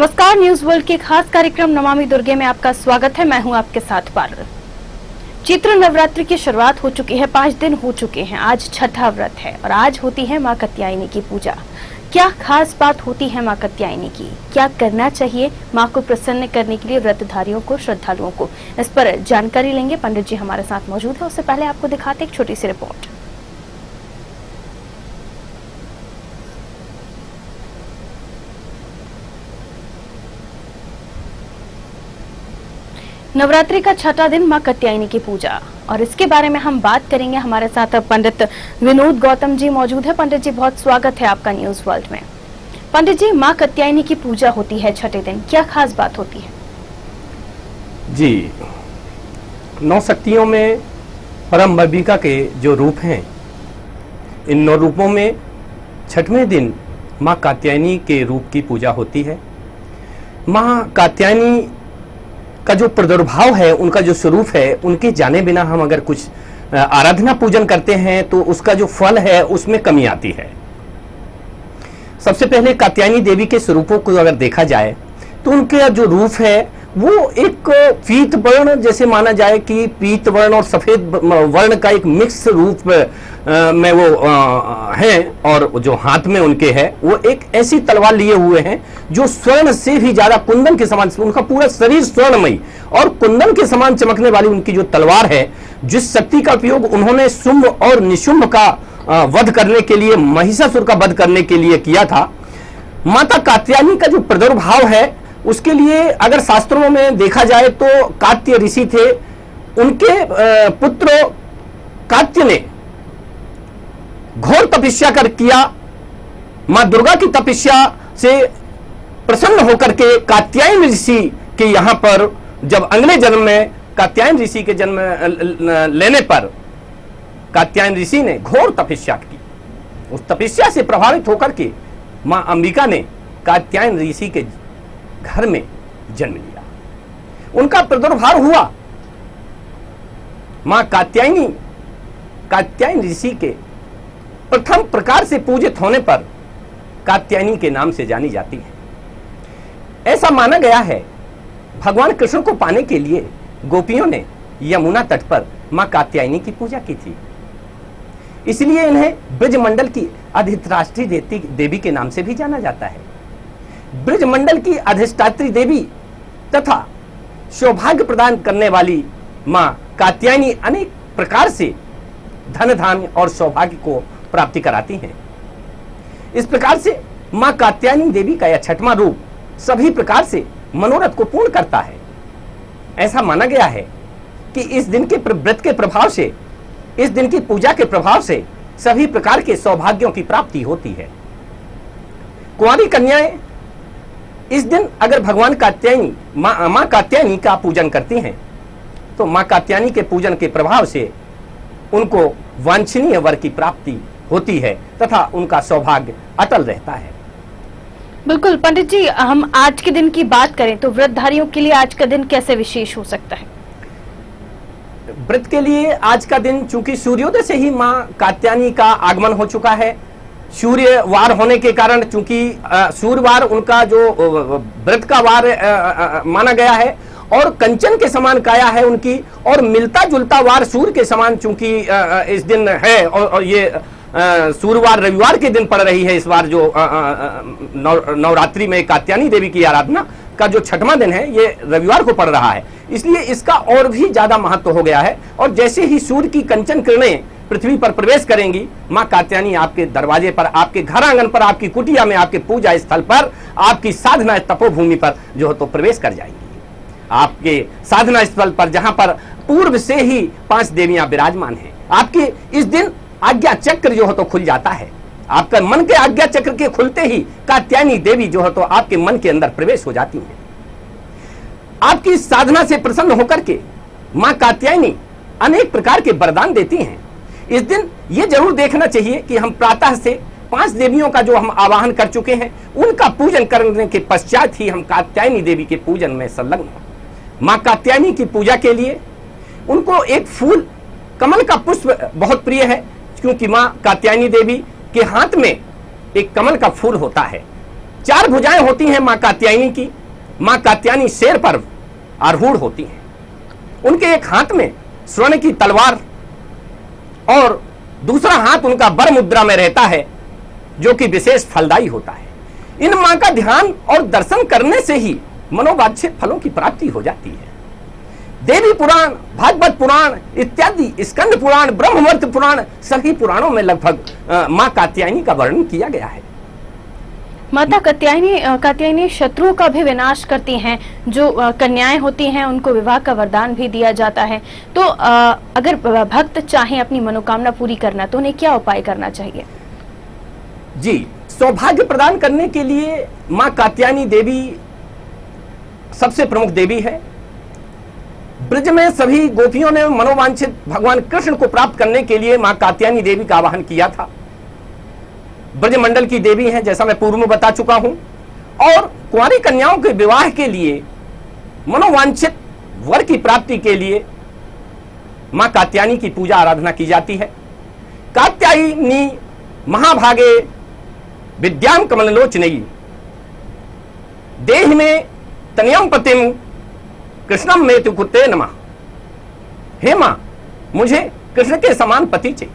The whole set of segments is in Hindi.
नमस्कार, न्यूज वर्ल्ड के खास कार्यक्रम नमामि दुर्गे में आपका स्वागत है। मैं हूं आपके साथ पारुल। चैत्र नवरात्रि की शुरुआत हो चुकी है, 5 दिन हो चुके हैं। आज छठा व्रत है और आज होती है मां कात्यायनी की पूजा। क्या खास बात होती है मां कात्यायनी की? क्या करना चाहिए मां को प्रसन्न करने के लिए व्रतधारियों को, श्रद्धालुओं को? इस पर जानकारी लेंगे। पंडित जी हमारे साथ मौजूद है। उससे पहले आपको दिखाते एक छोटी सी रिपोर्ट। नवरात्रि का छठा दिन मां कात्यायनी की पूजा और इसके बारे में हम बात करेंगे। हमारे साथ पंडित विनोद गौतम जी मौजूद है। पंडित जी, बहुत स्वागत है आपका न्यूज वर्ल्ड में। पंडित जी, मां कात्यायनी की पूजा होती है छठे दिन, क्या खास बात होती है? जी, 9 शक्तियों में परम अंबिका के जो रूप हैं, इन 9 रूपों में छठवें दिन मां कात्यायनी के रूप की पूजा होती है। मां कात्यायनी का जो प्रादुर्भाव है, उनका जो स्वरूप है, उनके जाने बिना हम अगर कुछ आराधना पूजन करते हैं तो उसका जो फल है उसमें कमी आती है। सबसे पहले कात्यायनी देवी के स्वरूपों को अगर देखा जाए तो उनका जो रूप है वो एक पीत वर्ण, जैसे माना जाए कि पीत वर्ण और सफेद वर्ण का एक मिक्स रूप में वो है। और जो हाथ में उनके है वो एक ऐसी तलवार लिए हुए हैं जो स्वर्ण से भी ज्यादा, कुंदन के समान, उनका पूरा शरीर स्वर्णमयी और कुंदन के समान चमकने वाली उनकी जो तलवार है, जिस शक्ति का उपयोग उन्होंने शुंभ और निशुंभ का वध करने के लिए, महिषासुर का वध करने के लिए किया था। माता कात्यायनी का जो प्रादुर्भाव है उसके लिए अगर शास्त्रों में देखा जाए तो कात्य ऋषि थे, उनके पुत्र कात्य ने घोर तपस्या कर किया। मां दुर्गा की तपस्या से प्रसन्न होकर के कात्यायन ऋषि के यहां पर जब अगले जन्म में कात्यायन ऋषि के जन्म लेने पर कात्यायन ऋषि ने घोर तपस्या की। उस तपस्या से प्रभावित होकर के मां अंबिका ने कात्यायन ऋषि के घर में जन्म लिया, उनका प्रादुर्भाव हुआ। मां कात्यायनी कात्यायन ऋषि के प्रथम प्रकार से पूजित होने पर कात्यायनी के नाम से जानी जाती है। ऐसा माना गया है भगवान कृष्ण को पाने के लिए गोपियों ने यमुना तट पर मां कात्यायनी की पूजा की थी, इसलिए इन्हें ब्रजमंडल की अधिष्ठात्री देवी के नाम से भी जाना जाता है। ब्रजमंडल की अधिष्ठात्री देवी तथा सौभाग्य प्रदान करने वाली मां कात्यायनी अनेक प्रकार से धन धान्य और सौभाग्य को प्राप्ति कराती हैं। इस प्रकार से मां कात्यायनी देवी का यह छठवां रूप सभी प्रकार से मनोरथ को पूर्ण करता है। ऐसा माना गया है कि इस दिन के व्रत के प्रभाव से, इस दिन की पूजा के प्रभाव से सभी प्रकार के सौभाग्यों की प्राप्ति होती है। कुंवारी कन्याएं इस दिन अगर भगवान कात्यायनी मां कात्यायनी का पूजन करती हैं तो मां कात्यायनी के पूजन के प्रभाव से उनको वांछनीय वर की प्राप्ति होती है तथा उनका सौभाग्य अटल रहता है। बिल्कुल पंडित जी, हम आज के दिन की बात करें तो व्रतधारियों के लिए आज का दिन कैसे विशेष हो सकता है? व्रत के लिए आज का दिन, चूंकि सूर्योदय से ही मां कात्यायनी का आगमन हो चुका है, सूर्यवार होने के कारण, चूंकि सूर्यवार उनका जो व्रत का वार माना गया है और कंचन के समान काया है उनकी, और मिलता जुलता वार सूर्य के समान चूंकि इस दिन है, और ये सूर्यवार रविवार के दिन पड़ रही है। इस बार जो नवरात्रि में कात्यायनी देवी की आराधना का जो छठवां दिन है ये रविवार को पड़ रहा है, इसलिए इसका और भी ज्यादा महत्व हो गया है। और जैसे ही सूर्य की कंचन किरणें पृथ्वी पर प्रवेश करेंगी, मां कात्यायनी आपके दरवाजे पर, आपके घर आंगन पर, आपकी कुटिया में, आपके पूजा स्थल पर, आपकी साधना तपोभूमि पर जो है तो प्रवेश कर जाएंगी। आपके साधना स्थल पर जहां पर पूर्व से ही 5 देवियां विराजमान हैं, आपके इस दिन आज्ञा चक्र जो है तो खुल जाता है। आपका मन के आज्ञा चक्र के खुलते ही कात्यायनी देवी जो है तो आपके मन के अंदर प्रवेश हो जाती है। आपकी साधना से प्रसन्न होकर के मां कात्यायनी अनेक प्रकार के वरदान देती हैं। इस दिन ये जरूर देखना चाहिए कि हम प्रातः से 5 देवियों का जो हम आवाहन कर चुके हैं उनका पूजन करने के पश्चात ही हम कात्यायनी देवी के पूजन में संलग्न हो। मां कात्यायनी की पूजा के लिए उनको एक फूल, कमल का पुष्प बहुत प्रिय है, क्योंकि मां कात्यायनी देवी के हाथ में एक कमल का फूल होता है। 4 भुजाएं होती हैं मां कात्यायनी की। मां कात्यायनी शेर पर आरूढ़ होती हैं। उनके एक हाथ में स्वर्ण की तलवार और दूसरा हाथ उनका बर मुद्रा में रहता है, जो कि विशेष फलदायी होता है। इन मां का ध्यान और दर्शन करने से ही मनोवांछित फलों की प्राप्ति हो जाती है। देवी पुराण, भागवत पुराण इत्यादि, स्कंद पुराण, ब्रह्मवर्त पुराण, सभी पुराणों में लगभग मां कात्यायनी का वर्णन किया गया है। माता कात्यायनी शत्रुओं का भी विनाश करती हैं। जो कन्याएं होती हैं उनको विवाह का वरदान भी दिया जाता है। तो अगर भक्त चाहें अपनी मनोकामना पूरी करना तो उन्हें क्या उपाय करना चाहिए? जी, सौभाग्य प्रदान करने के लिए मां कात्यायनी देवी सबसे प्रमुख देवी है। ब्रज में सभी गोपियों ने मनोवांछित भगवान कृष्ण को प्राप्त करने के लिए मां कात्यायनी देवी का आवाहन किया था। ब्रज मंडल की देवी हैं, जैसा मैं पूर्व में बता चुका हूं। और कुंवारी कन्याओं के विवाह के लिए, मनोवांछित वर की प्राप्ति के लिए मां कात्यायनी की पूजा आराधना की जाती है। कात्यायनी महाभागे विद्याम कमललोचनई देहि में तनयम पतिम कृष्णम में तुकुते नमः। हे मां, मुझे कृष्ण के समान पति चाहिए,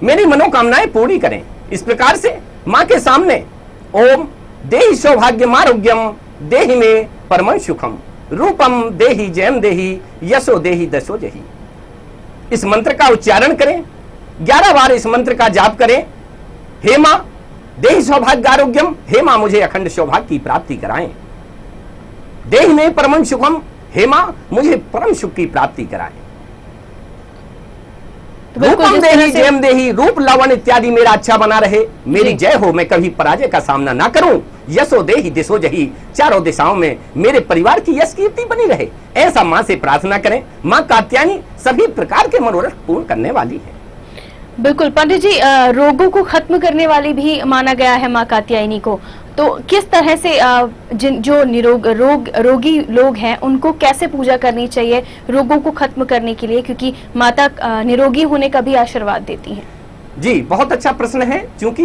मेरी मनोकामनाएं पूरी करें। इस प्रकार से मां के सामने ओम देहि सौभाग्यम आरोग्यम देहि में परमं सुखम रूपम देहि जयम देहि यशो देहि दशो जहि, इस मंत्र का उच्चारण करें। 11 बार इस मंत्र का जाप करें। हे मां देहि सौभाग्य आरोग्यम, हे मां मुझे अखंड सौभाग्य की प्राप्ति कराएं। देहि में परमं सुखम, हे मां मुझे परम सुख की प्राप्ति कराएं। रूपम देहि जयम देहि, रूप लावण इत्यादि मेरा अच्छा बना रहे, मेरी जय हो, मैं कभी पराजय का सामना ना करूं। यशो देहि दिशो जहि, चारों दिशाओं में मेरे परिवार की यश कीर्ति बनी रहे, ऐसा मां से प्रार्थना करें। मां कात्यायनी सभी प्रकार के मनोरथ पूर्ण करने वाली है। बिल्कुल पंडित जी, रोगों को खत्म करने वाली भी माना गया है मां कात्यायनी को। तो किस तरह से जो रोगी लोग हैं उनको कैसे पूजा करनी चाहिए रोगों को खत्म करने के लिए, क्योंकि माता निरोगी होने का भी आशीर्वाद देती हैं? जी, बहुत अच्छा प्रश्न है। क्योंकि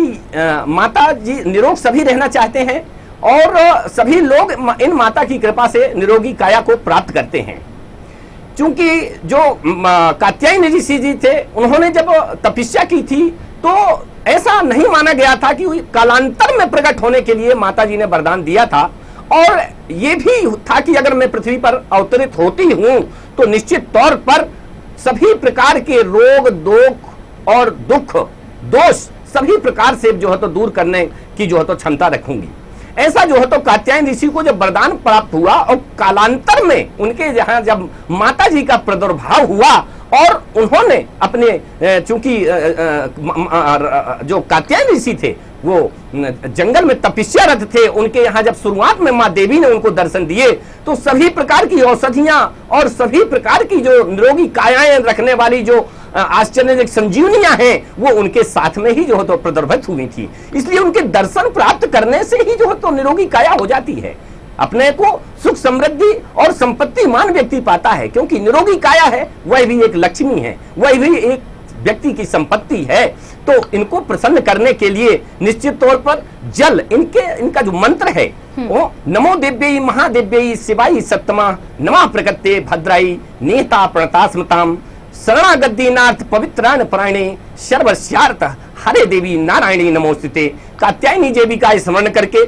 माता जी निरोग सभी रहना चाहते हैं और सभी लोग इन माता की कृपा से निरोगी काया को प्राप्त करते हैं। क्योंकि जो कात्यायनी ऋषि जी थे, उन्होंने जब तपस्या की थी तो ऐसा नहीं माना गया था कि कालांतर में प्रकट होने के लिए माता जी ने वरदान दिया था। और ये भी था कि अगर मैं पृथ्वी पर अवतरित होती हूं तो निश्चित तौर पर सभी प्रकार के रोग, दोख और दुख, दोष सभी प्रकार से जो है तो दूर करने की जो है तो क्षमता रखूंगी। ऐसा जो है तो कात्यायनी ऋषि को जब वरदान प्राप्त हुआ और कालांतर में उनके जहां जब माता जी का प्रादुर्भाव हुआ और उन्होंने अपने चूंकि जो कात्यायनी ऋषि थे वो जंगल में तपस्यारत थे, उनके यहाँ जब शुरुआत में माँ देवी ने उनको दर्शन दिए तो सभी प्रकार की औषधियां और सभी प्रकार की जो निरोगी कायाएं रखने वाली जो आश्चर्यजनक संजीवनियां हैं वो उनके साथ में ही जो है तो प्रादुर्भूत हुई थी। इसलिए उनके दर्शन प्राप्त करने से ही जो है तो निरोगी काया हो जाती है। अपने को सुख समृद्धि और संपत्तिमान व्यक्ति पाता है, क्योंकि निरोगी काया है वह भी एक लक्ष्मी है, वह भी एक व्यक्ति की संपत्ति है। तो इनको प्रसन्न करने के लिए निश्चित तौर पर जल, इनका जो मंत्र है वो नमो दिव्यई महादिव्यई शिवाई सत्तमा नमः प्रकृते भद्राई नेता प्रणतास्मताम शरणागद्दीनाथ पवित्रान प्राणे सर्वस्यार्थ हरे देवी नारायणी नमोस्तुते। कात्यायनी देवी का स्मरण करके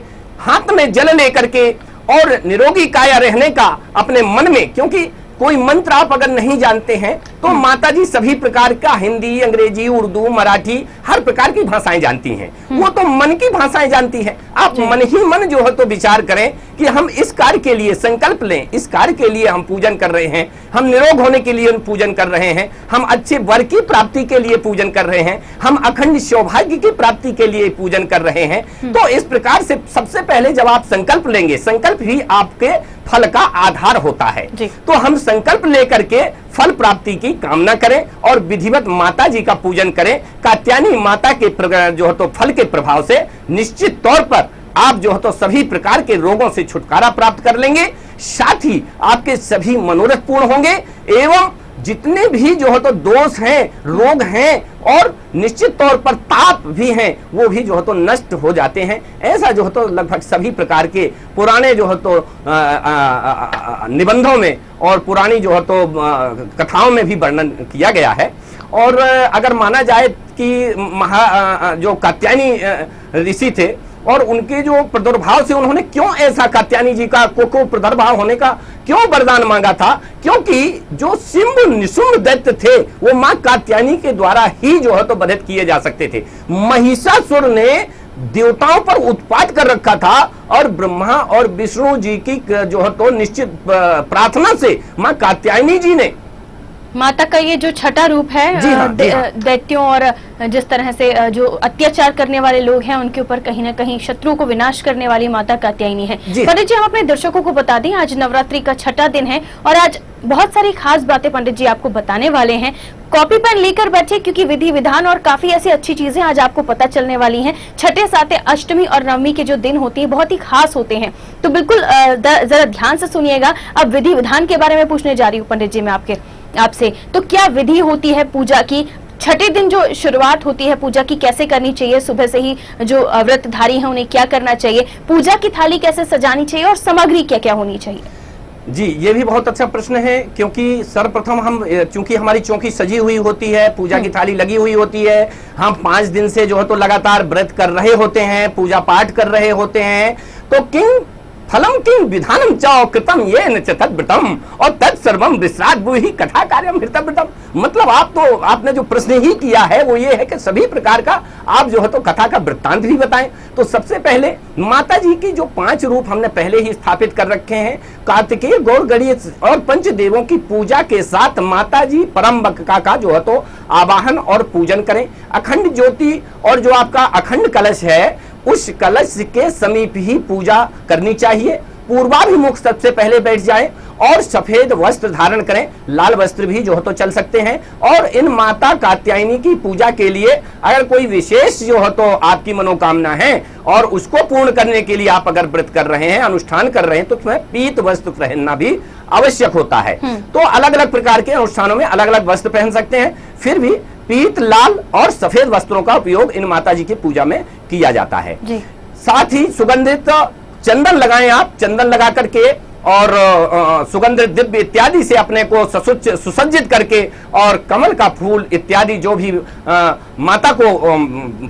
हाथ में जल लेकर के और निरोगी काया रहने का अपने मन में, क्योंकि कोई मंत्र आप अगर नहीं जानते हैं तो माता जी सभी प्रकार का हिंदी, अंग्रेजी, उर्दू, मराठी हर प्रकार की भाषाएं जानती हैं। वो तो मन की भाषाएं जानती हैं। आप मन ही मन जो है तो विचार करें कि हम इस कार्य के लिए संकल्प लें, इस कार्य के लिए हम पूजन कर रहे हैं, हम निरोग होने के लिए पूजन कर रहे हैं, हम अच्छे वर की प्राप्ति के लिए पूजन कर रहे हैं, हम अखंड सौभाग्य की प्राप्ति के लिए पूजन कर रहे हैं। तो इस प्रकार से सबसे पहले जब आप संकल्प लेंगे, संकल्प ही आपके फल का आधार होता है। तो हम संकल्प लेकर के फल प्राप्ति की कामना करें और विधिवत माता जी का पूजन करें। कात्यायनी माता के जो है तो फल के प्रभाव से निश्चित तौर पर आप जो है तो सभी प्रकार के रोगों से छुटकारा प्राप्त कर लेंगे, साथ ही आपके सभी मनोरथ पूर्ण होंगे एवं जितने भी जो है तो दोष हैं, रोग हैं और निश्चित तौर पर ताप भी हैं, वो भी जो है तो नष्ट हो जाते हैं। ऐसा जो है तो लगभग सभी प्रकार के पुराने जो है तो निबंधों में और पुरानी जो है तो कथाओं में भी वर्णन किया गया है। और अगर माना जाए कि जो कात्यायनी ऋषि थे और उनके जो प्रादुर्भाव से उन्होंने क्यों ऐसा कात्यायनी जी का को प्रादुर्भाव होने का क्यों वरदान मांगा था, क्योंकि जो शिंब निशुंभ दैत्य थे वो मां कात्यायनी के द्वारा ही जो है तो वधित किए जा सकते थे। महिषासुर ने देवताओं पर उत्पात कर रखा था और ब्रह्मा और विष्णु जी की जो है तो निश्चित प्रार्थना से मां कात्यायनी जी ने, माता का ये जो छठा रूप है, जी हाँ, दैत्यों और जिस तरह से जो अत्याचार करने वाले लोग हैं उनके ऊपर कहीं ना कहीं शत्रुओं को विनाश करने वाली माता कात्यायनी है। पंडित जी, हम अपने दर्शकों को बता दें, आज नवरात्रि का छठा दिन है और आज बहुत सारी खास बातें पंडित जी आपको बताने वाले हैं। कॉपी पेन लेकर बैठे, क्योंकि विधि विधान और काफी ऐसी अच्छी चीजें आज आपको पता चलने वाली हैं। छठे, सातवें, अष्टमी और नवमी के जो दिन होते हैं बहुत ही खास होते हैं, तो बिल्कुल जरा ध्यान से सुनिएगा। अब विधि विधान के बारे में पूछने जा रही हूँ पंडित जी मैं आपसे, तो क्या विधि होती है पूजा की? छठे दिन जो शुरुआत होती है पूजा की कैसे करनी चाहिए? सुबह से ही जो व्रतधारी हैं उन्हें क्या करना चाहिए? पूजा की थाली कैसे सजानी चाहिए और सामग्री क्या क्या होनी चाहिए? जी, ये भी बहुत अच्छा प्रश्न है, क्योंकि सर्वप्रथम हम चूंकि हमारी चौकी सजी हुई होती है, पूजा की थाली लगी हुई होती है, हम 5 दिन से जो है तो लगातार व्रत कर रहे होते हैं, पूजा पाठ कर रहे होते हैं, तो किंग फलम किंग विधानम च कृतम ये न च तद्व्रतम और तत्सर्वम विश्राद बुहि कथा कार्यम हृतव्रतम। मतलब आपने जो प्रश्न ही किया है वो ये है कि सभी प्रकार का आप जो है तो कथा का वृत्तांत भी बताएं। तो सबसे पहले माता जी की जो 5 रूप हमने पहले ही स्थापित कर रखे हैं, कार्तिकेय, गौर, गणेश और पंचदेवों की पूजा के साथ माता जी परमबका का जो है तो आवाहन और पूजन करें। अखंड ज्योति और जो आपका अखंड कलश है उस कलश के समीप ही पूजा करनी चाहिए। पूर्वाभिमुख सबसे पहले बैठ जाएं और सफेद वस्त्र धारण करें, लाल वस्त्र भी जो है तो चल सकते हैं। और इन माता कात्यायनी की पूजा के लिए अगर कोई विशेष जो है तो आपकी मनोकामना है और उसको पूर्ण करने के लिए आप अगर व्रत कर रहे हैं, अनुष्ठान कर रहे हैं, तो तुम्हें पीत वस्त्र पहनना भी आवश्यक होता है। तो अलग अलग प्रकार के अनुष्ठानों में अलग अलग वस्त्र पहन सकते हैं, फिर भी पीत, लाल और सफेद वस्त्रों का उपयोग इन माता जी की पूजा में किया जाता है। साथ ही सुगंधित चंदन लगाएं आप, चंदन लगा करके और सुगंधित दिव्य इत्यादि से अपने को सुसज्जित करके और कमल का फूल इत्यादि जो भी माता को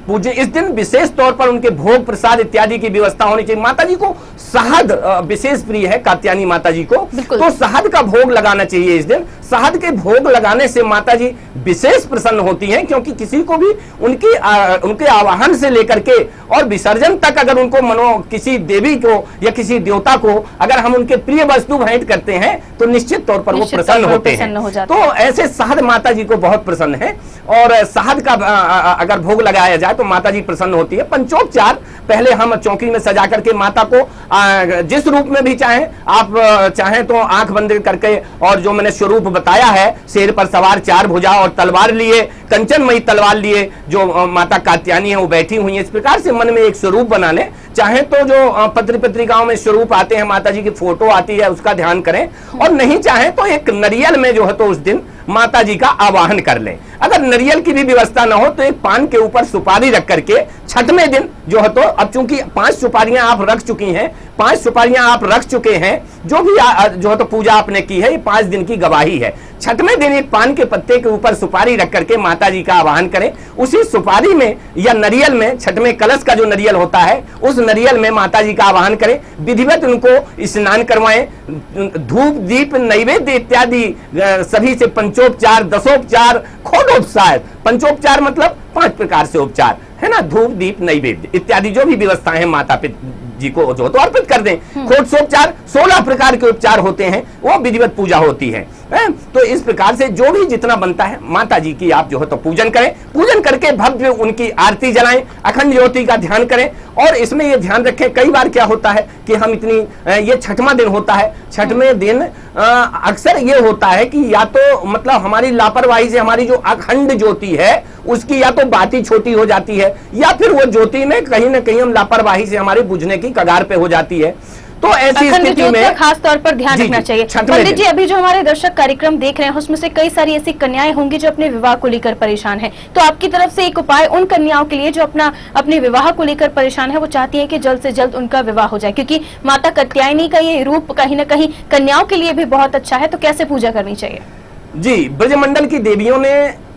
पूजे, इस दिन विशेष तौर पर उनके भोग प्रसाद इत्यादि की व्यवस्था होनी चाहिए। माता जी को शहद विशेष प्रिय है, कात्यायनी माता जी को, तो शहद का भोग लगाना चाहिए इस दिन। शहद के भोग लगाने से माता जी विशेष प्रसन्न होती हैं, क्योंकि किसी को भी उनके आवाहन से लेकर के और विसर्जन तक अगर उनको किसी देवी को या किसी देवता को अगर हम उनके प्रिय वस्तु भेंट करते हैं तो निश्चित तौर पर वो प्रसन्न होते हैं। तो ऐसे शहद माता जी को बहुत प्रसन्न है और शहद का अगर भोग लगाया जाए तो माता जी प्रसन्न होती है। पंचोपचार पहले हम चौकी में सजा करके माता को जिस रूप में भी चाहें, आप चाहें तो आंख बंद करके, और जो मैंने स्वरूप बताया है, शेर पर सवार 4 भुजा और तलवार लिए, कंचनमयी तलवार लिए जो माता कात्यायनी है वो बैठी हुई है, इस प्रकार से मन में एक स्वरूप बना लें। चाहे तो जो पत्र पत्रिकाओं में स्वरूप आते हैं, माता जी की फोटो आती है, उसका ध्यान करें, और नहीं चाहे तो एक नरियल में जो है तो उस दिन माता जी का आवाहन कर लें। अगर नरियल की भी व्यवस्था न हो तो एक पान के ऊपर सुपारी रख करके छठवें दिन जो है तो, अब चूंकि 5 सुपारियां आप रख चुकी हैं, 5 सुपारियां आप रख चुके हैं, जो भी जो है तो पूजा आपने की है, ये 5 दिन की गवाही है। छठवें दिन एक पान के पत्ते के ऊपर सुपारी रख करके माता जी का आवाहन करें। उसी सुपारी में या नरियल में, छठवें कलश का जो नरियल होता है उस नरियल में माता जी का आवाहन करें। विधिवत उनको स्नान करवाएं, धूप दीप नैवेद्य इत्यादि सभी से पंचोपचार, दसोपचार, खोडोपचार। पंचोपचार मतलब 5 प्रकार से उपचार है ना, धूप दीप नैवेद्य इत्यादि जो भी व्यवस्थाएं हैं माता पिता जी को जो तो अर्पित कर दें। खोटसोपचार 16 प्रकार के उपचार होते हैं, वो विधिवत पूजा होती है। तो इस प्रकार से जो भी जितना बनता है माता जी की आप जो है तो पूजन करें। पूजन करके भव्य उनकी आरती जलाएं, अखंड ज्योति का ध्यान करें। और इसमें ये ध्यान रखें, कई बार क्या होता है कि हम ये छठवां दिन होता है, छठवें दिन अक्सर ये होता है कि या तो मतलब हमारी लापरवाही से हमारी जो अखंड ज्योति है उसकी या तो बाती छोटी हो जाती है, या फिर वो ज्योति में कहीं ना कहीं हम लापरवाही से हमारे बुझने की कगार पे हो जाती है। तो ऐसी अखंड स्थिति ज्योत का में खास तौर पर ध्यान रखना चाहिए। छठ में पंडित जी, अभी जो हमारे दर्शक कार्यक्रम देख रहे हैं उसमें से कई सारी ऐसी कन्याएं होंगी जो अपने विवाह को लेकर परेशान है, तो आपकी तरफ से एक उपाय उन कन्याओं के लिए जो अपने विवाह को लेकर परेशान है, वो चाहती है कि जल्द से जल्द उनका विवाह हो जाए, क्योंकि माता कात्यायनी का ये रूप कहीं ना कहीं कन्याओं के लिए भी बहुत अच्छा है, तो कैसे पूजा करनी चाहिए? जी, ब्रजमंडल की देवियों ने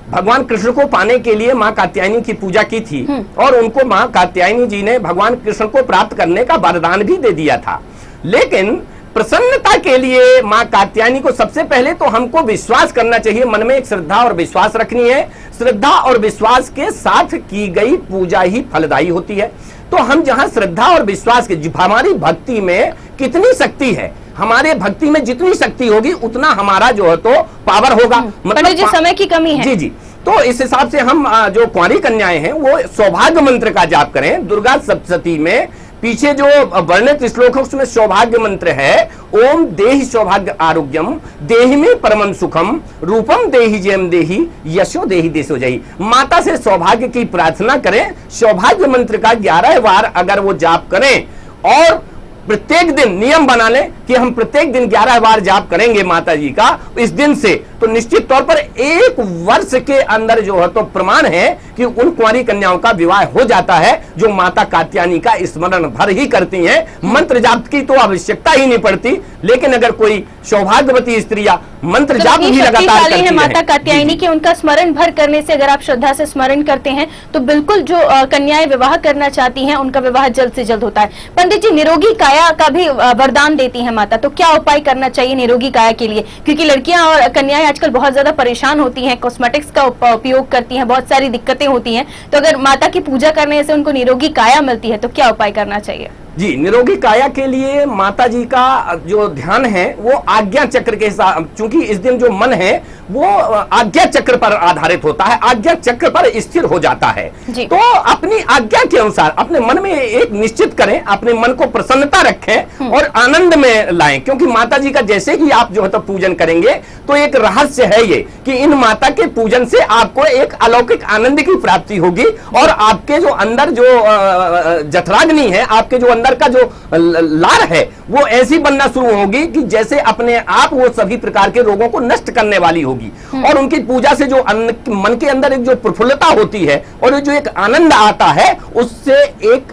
भगवान कृष्ण को पाने के लिए मां कात्यायनी की पूजा की थी और उनको मां कात्यायनी जी ने भगवान कृष्ण को प्राप्त करने का वरदान भी दे दिया था। लेकिन प्रसन्नता के लिए मां कात्यायनी को सबसे पहले तो हमको विश्वास करना चाहिए, मन में एक श्रद्धा और विश्वास रखनी है। श्रद्धा और विश्वास के साथ की गई पूजा ही फलदायी होती है। तो हम जहां श्रद्धा और विश्वास के, हमारी भक्ति में कितनी शक्ति है, हमारे भक्ति में जितनी शक्ति होगी उतना हमारा जो है तो पावर होगा। मतलब जी समय की कमी है। जी जी, तो इस हिसाब से हम जो कुंवारी कन्याएं हैं वो सौभाग्य मंत्र का जाप करें। दुर्गा सप्तशती में पीछे जो वर्णित श्लोक है उसमें सौभाग्य मंत्र है, ओम देहि सौभाग्य आरोग्यम देहि में परमं सुखम रूपम देहि जयम देहि यशो देहि देशो जयी। माता से सौभाग्य की प्रार्थना करें। सौभाग्य मंत्र का 11 बार अगर वो जाप करें और प्रत्येक दिन नियम बना लें कि हम प्रत्येक दिन 11 बार जाप करेंगे माता जी का इस दिन से, तो निश्चित तौर पर 1 वर्ष के अंदर जो है तो प्रमाण है कि उन कुंवारी कन्याओं का विवाह हो जाता है जो माता कात्यायनी का स्मरण भर ही करती हैं। मंत्र जाप की तो आवश्यकता ही नहीं पड़ती, लेकिन अगर कोई सौभाग्यवती स्त्रियां मंत्र जाप भी लगातार करती हैं माता कात्यायनी के, उनका स्मरण भर करने से अगर आप श्रद्धा से स्मरण करते हैं तो बिल्कुल जो कन्याएं विवाह करना चाहती हैं उनका विवाह जल्द से जल्द होता है। पंडित जी, निरोगी काया का भी वरदान देती है माता, तो क्या उपाय करना चाहिए निरोगी काया के लिए? क्योंकि लड़कियां और कन्याएं आजकल बहुत ज्यादा परेशान होती हैं, कॉस्मेटिक्स का उपयोग करती हैं, बहुत सारी दिक्कतें होती हैं, तो अगर माता की पूजा करने से उनको निरोगी काया मिलती है तो क्या उपाय करना चाहिए? जी, निरोगी काया के लिए माता जी का जो ध्यान है वो आज्ञा चक्र के साथ, चूंकि इस दिन जो मन है वो आज्ञा चक्र पर आधारित होता है, आज्ञा चक्र पर स्थिर हो जाता है। तो अपनी आज्ञा के अनुसार अपने मन में एक निश्चित करें, अपने मन को प्रसन्नता रखें और आनंद में लाएं, क्योंकि माता जी का जैसे ही आप जो है तो पूजन करेंगे तो एक रहस्य है ये कि इन माता के पूजन से आपको एक अलौकिक आनंद की प्राप्ति होगी और आपके जो अंदर जो जठराग्नि है, आपके जो अंदर का जो लार है वो ऐसी बनना शुरू होगी कि जैसे अपने आप वो सभी प्रकार के रोगों को नष्ट करने वाली होगी। और उनकी पूजा से जो मन के अंदर एक जो प्रफुल्लता होती है और जो एक आनंद आता है उससे एक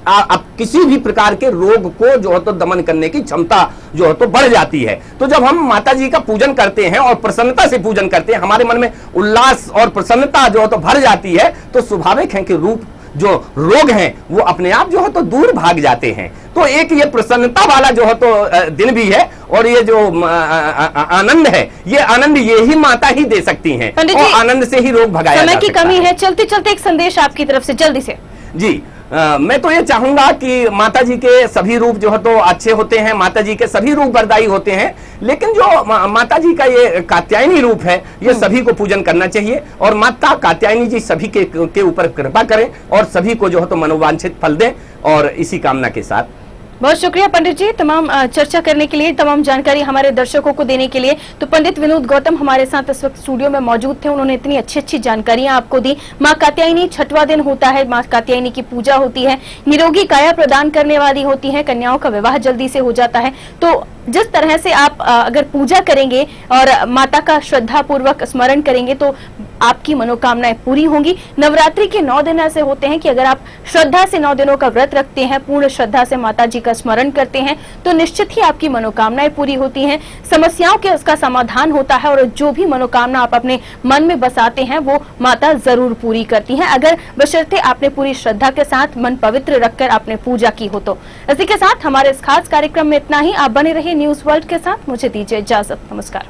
किसी भी प्रकार के रोग को जो है तो दमन करने की क्षमता जो है तो बढ़ जाती है। तो जब हम माता जी का पूजन करते हैं और प्रसन्नता से पूजन करते हैं, हमारे मन में उल्लास और प्रसन्नता जो है तो भर जाती है, तो स्वाभाविक है कि रूप जो रोग हैं वो अपने आप जो है तो दूर भाग जाते हैं। तो एक ये प्रसन्नता वाला जो है तो दिन भी है और ये जो आनंद है, ये आनंद ये ही माता ही दे सकती हैं और आनंद से ही रोग भगाया जा सकता है। समय की कमी है, चलते चलते एक संदेश आपकी तरफ से जल्दी से। जी, मैं तो ये चाहूंगा कि माता जी के सभी रूप जो है तो अच्छे होते हैं, माता जी के सभी रूप वरदायी होते हैं, लेकिन जो माता जी का ये कात्यायनी रूप है ये सभी को पूजन करना चाहिए और माता कात्यायनी जी सभी के ऊपर कृपा करें और सभी को जो है तो मनोवांछित फल दें। और इसी कामना के साथ बहुत शुक्रिया पंडित जी, तमाम चर्चा करने के लिए, तमाम जानकारी हमारे दर्शकों को देने के लिए। तो पंडित विनोद गौतम हमारे साथ इस वक्त स्टूडियो में मौजूद थे, उन्होंने इतनी अच्छी अच्छी जानकारियां आपको दी। माँ कात्यायनी 6वां दिन होता है, माँ कात्यायनी की पूजा होती है, निरोगी काया प्रदान करने वाली होती है, कन्याओं का विवाह जल्दी से हो जाता है। तो जिस तरह से आप अगर पूजा करेंगे और माता का श्रद्धा पूर्वक स्मरण करेंगे तो आपकी मनोकामनाएं पूरी होंगी। नवरात्रि के 9 दिन ऐसे होते हैं कि अगर आप श्रद्धा से 9 दिनों का व्रत रखते हैं, पूर्ण श्रद्धा से माता जी का स्मरण करते हैं, तो निश्चित ही आपकी मनोकामनाएं पूरी होती हैं, समस्याओं के उसका समाधान होता है और जो भी मनोकामना आप अपने मन में बसाते हैं वो माता जरूर पूरी करती हैं, अगर बशर्ते आपने पूरी श्रद्धा के साथ मन पवित्र रखकर आपने पूजा की हो तो। इसी के साथ हमारे इस खास कार्यक्रम में इतना ही। आप बने रहिए न्यूज वर्ल्ड के साथ, मुझे दीजिए इजाजत, नमस्कार।